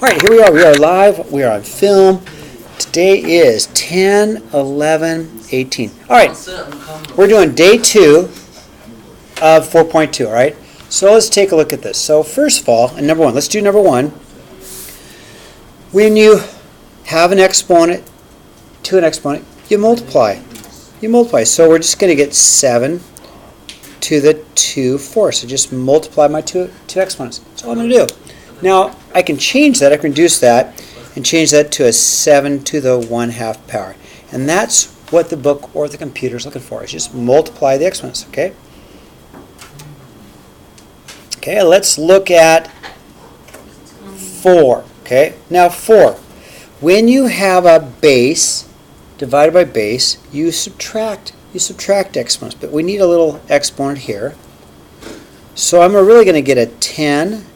All right, here we are. We are live. We are on film. Today is 10/11/18. All right, we're doing day 2 of 4.2, all right? So let's take a look at this. So first of all, and number 1, let's do number 1. When you have an exponent to an exponent, you multiply. You multiply. So we're just going to get 7 to the 2 fourths. So just multiply my two exponents. That's all I'm going to do. Now, I can change that. I can reduce that and change that to a 7 to the 1/2 power. And that's what the book or the computer is looking for. Is just multiply the exponents, okay? Okay, let's look at 4. Okay, now 4. When you have a base divided by base, you subtract exponents. But we need a little exponent here. So I'm really going to get a 10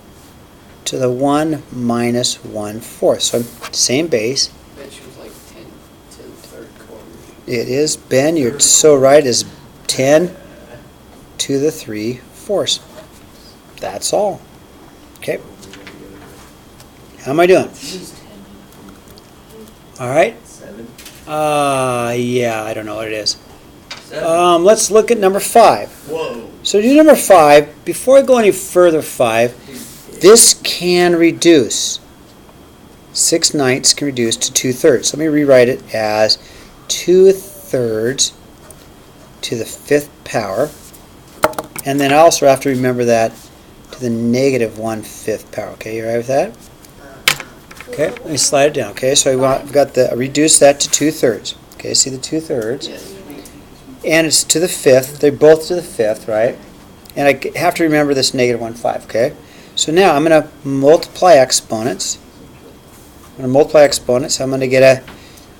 to the 1 minus 1/4. So same base. Bet you was like 10 to the third quarter. It is, Ben, you're so right, is 10 to the 3/4. That's all. Okay. How am I doing? All right. 7. Yeah, I don't know what it is. 7. Let's look at number 5. Whoa. So do number 5. Before I go any further, 5, this can reduce. 6/9 can reduce to 2/3. Let me rewrite it as 2/3 to the 5th power. And then I also have to remember that to the negative 1/5 power. Okay, you all right with that? Okay, let me slide it down. Okay, so we've got the reduce that to 2/3. Okay, see the 2/3, Yes. and it's to the 5th. They're both to the 5th, right? And I have to remember this negative 1/5. Okay, so now I'm going to multiply exponents. I'm going to multiply exponents. I'm going to get a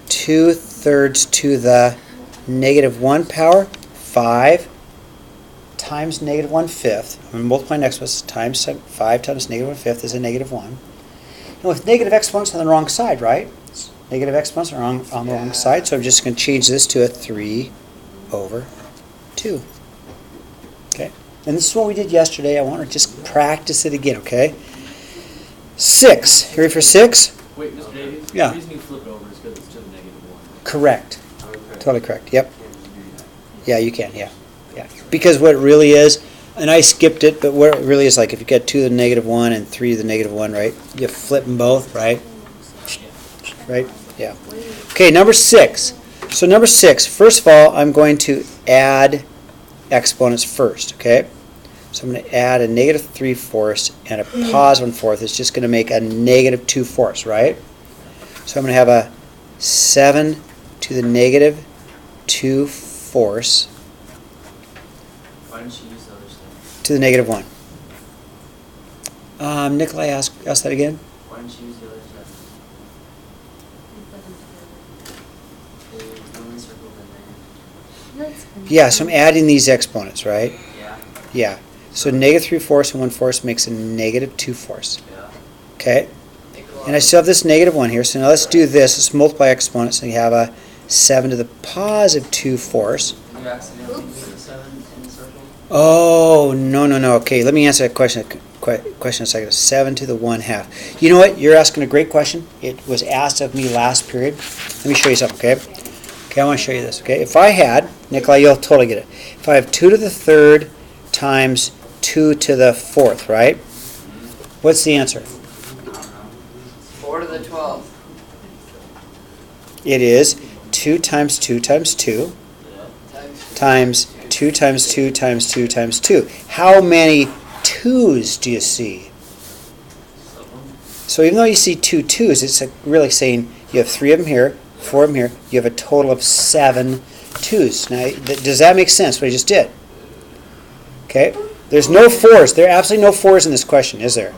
2/3 to the negative 1 power, 5 times negative 1/5. I'm going to multiply exponents times 5 times negative 1/5 is a negative 1. And with negative exponents on the wrong side, right? Negative exponents are on the wrong side, so I'm just going to change this to a 3/2. Okay? And this is what we did yesterday. I want to just practice it again, okay? 6. You ready for 6? Wait, Mr. Davies? Yeah. The reason you flip it over is because it's to the negative 1. Correct. Totally correct. Yep. Yeah, you can. Yeah. Yeah. Because what it really is, and I skipped it, but what it really is, like if you get 2 to the negative 1 and 3 to the negative 1, right? You flip them both, right? Right? Yeah. Okay, number 6. So number 6, first of all, I'm going to add exponents first, okay? So I'm going to add a negative 3/4 and a positive 1/4. It's just going to make a negative 2/4, right? So I'm going to have a 7 to the negative 2/4 Why didn't you use the other stuff? to the negative 1. Nikolai, ask that again. Why didn't you use the other stuff? There's no circle in there. Yeah, so I'm adding these exponents, right? Yeah. Yeah. So negative 3/4 and 1/4 makes a negative 2/4. Yeah. Okay? And I still have this negative 1 here, so now let's do this. Let's multiply exponents, and you have a 7 to the positive 2/4. Did you accidentally put the 7 in the circle? Oh, no. Okay, let me answer that question in a second. 7 to the 1/2. You know what? You're asking a great question. It was asked of me last period. Let me show you something, okay? Okay, I want to show you this, okay? If I had, Nikolai, you'll totally get it. If I have 2 to the 3rd times 2 to the 4th, right? What's the answer? 4 to the 12th. It is 2 times 2 times 2 times 2 times 2 times 2 times 2. How many 2's do you see? So even though you see 2 2's, it's really saying you have 3 of them here, 4 of them here. You have a total of 7 2's. Now, does that make sense, what I just did? Okay? There's no 4's. There are absolutely no 4's in this question, is there?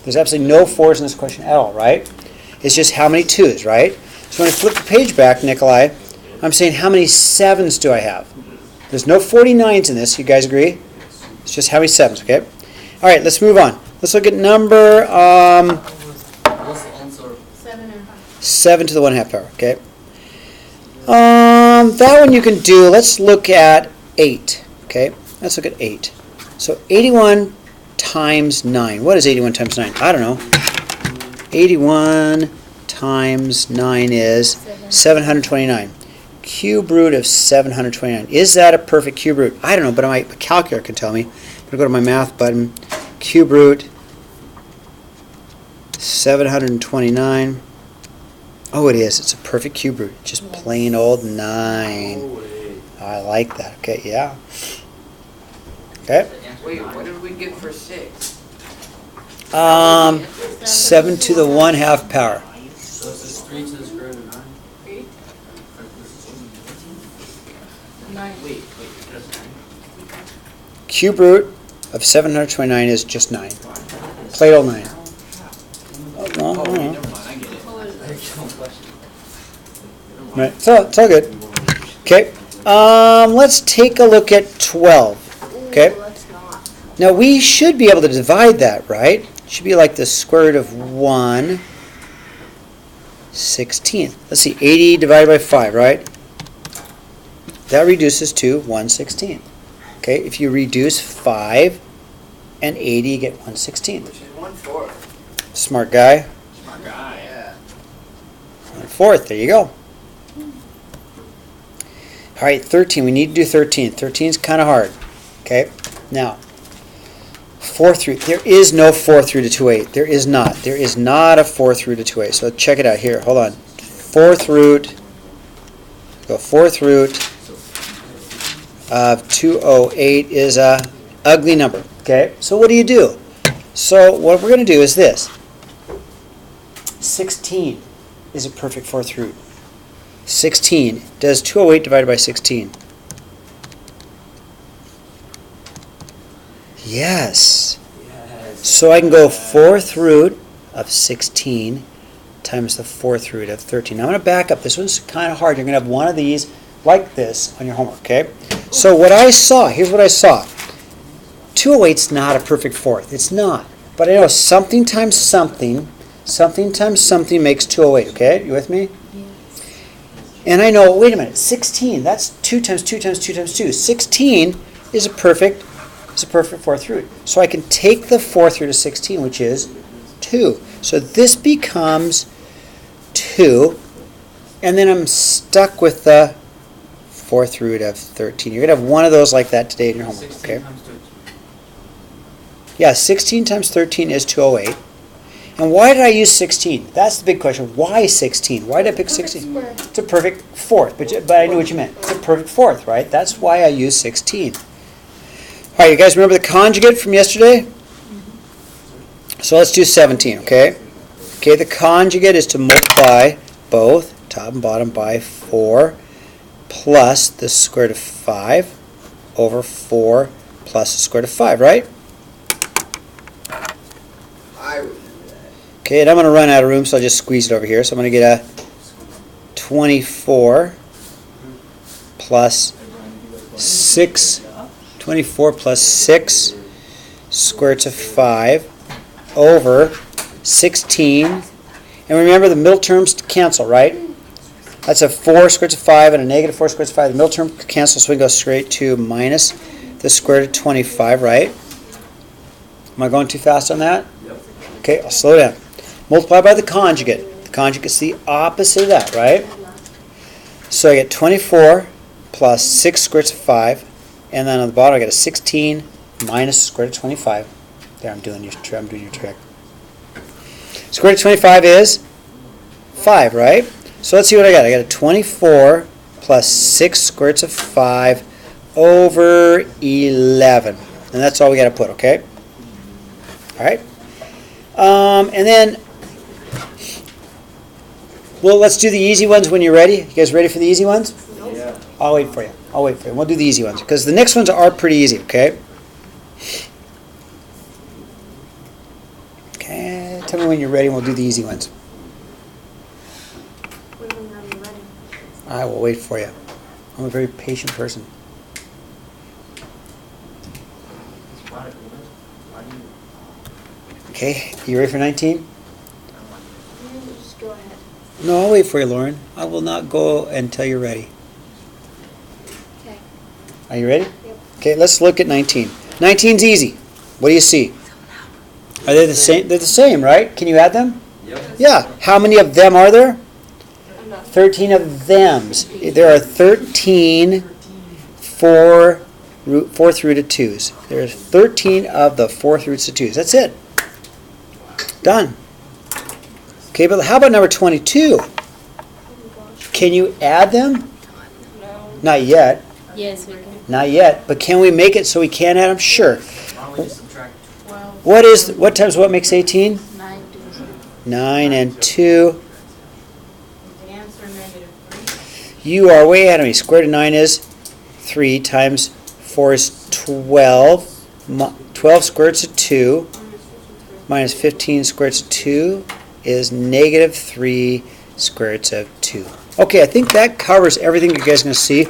There's absolutely no 4's in this question at all, right? It's just how many 2's, right? So when I flip the page back, Nikolai, I'm saying how many 7's do I have? There's no 49's in this. You guys agree? It's just how many 7's, okay? All right, let's move on. Let's look at number What's the answer? 7 to the 1/2 power, okay? That one you can do. Let's look at 8, okay? Let's look at 8. So 81 times 9. What is 81 times 9? I don't know. 81 times 9 is 729. Cube root of 729. Is that a perfect cube root? I don't know, but my calculator can tell me. I'm going to go to my math button. Cube root 729. Oh, it is. It's a perfect cube root. Just plain old 9. I like that. Okay, yeah. Okay. Wait, what did we get for 6? 7 to the 1/2 power. So it's just 3 to the square root of 9? 8? Wait, just 9? Cube root of 729 is just 9. Plain old 9. Oh, wait, never mind, I get it. There's no question. Right. So it's all good. Okay. Let's take a look at 12. Okay. Let's not. Now we should be able to divide that, right? It should be like the square root of 1/16. Let's see, 80 divided by 5, right? That reduces to 1/16. Okay, if you reduce 5 and 80, you get 1/16. Which is 1/4. Smart guy. Smart guy. Yeah. 1/4, there you go. All right, 13, we need to do 13. 13 is kind of hard. Okay, now, 4th root. There is no 4th root of 2/8. There is not. There is not a 4th root of 2/8. So check it out here. Hold on. 4th root. Go 4th root of 208 is a ugly number. Okay, so what do you do? So what we're going to do is this. 16 is a perfect 4th root. 16. Does 208 divided by 16? Yes. So I can go 4th root of 16 times the 4th root of 13. Now I'm going to back up. This one's kind of hard. You're going to have one of these like this on your homework, okay? So what I saw, here's what I saw. 208's not a perfect 4th. It's not. But I know something times something times something makes 208, okay? You with me? And I know, wait a minute, 16, that's 2 times 2 times 2 times 2. 16 is a perfect 4th root. So I can take the 4th root of 16, which is 2. So this becomes 2, and then I'm stuck with the 4th root of 13. You're going to have one of those like that today in your homework, 16 okay? times 13. Yeah, 16 times 13 is 208. And why did I use 16? That's the big question. Why 16? Why did I pick 16? It's a perfect 4th, but I knew what you meant. It's a perfect 4th, right? That's why I used 16. All right, you guys remember the conjugate from yesterday? So let's do 17, okay? Okay, the conjugate is to multiply both, top and bottom, by 4 plus the square root of 5 over 4 plus the square root of 5, right? I would do that. Okay, and I'm going to run out of room, so I'll just squeeze it over here. So I'm going to get a 24 plus 6, 24 plus 6 square root of 5 over 16. And remember, the middle terms cancel, right? That's a 4 square root of 5 and a negative 4 square root of 5. The middle term cancels, so we go straight to minus the square root of 25, right? Am I going too fast on that? Yep. Okay, I'll slow down. Multiply by the conjugate. The conjugate's the opposite of that, right? So I get 24 plus 6 square root of 5, and then on the bottom I get a 16 minus square root of 25. There, I'm doing your trick. Square root of 25 is 5, right? So let's see what I got. I got a 24 plus 6 square roots of 5 over 11. And that's all we got to put, okay? All right. And then, well, let's do the easy ones when you're ready. You guys ready for the easy ones? Yeah. I'll wait for you. We'll do the easy ones because the next ones are pretty easy, okay? Okay, tell me when you're ready and we'll do the easy ones. When are you ready? I will wait for you. I'm a very patient person. Okay, you ready for 19? You just go ahead. No, I'll wait for you, Lauren. I will not go until you're ready. Okay. Are you ready? Yep. Okay, let's look at 19. 19's easy. What do you see? Are they the same? They're the same, right? Can you add them? Yep. Yeah, how many of them are there? Enough. 13 of thems. There are 13 fourth root of 2's. There's 13 of the fourth roots of 2's. That's it. Done. Okay, but how about number 22? Oh my gosh. Can you add them? No. Not yet. Yes, we can. Not yet. But can we make it so we can add them? Sure. Why don't we just subtract 12. What times what makes 18? 9 to 9 and 2. the answer -3. You are way ahead of me. Square root of 9 is 3 times 4 is 12. 12 square roots of 2 minus 15 square roots of 2 is -3 square roots of 2. Okay, I think that covers everything you guys are going to see.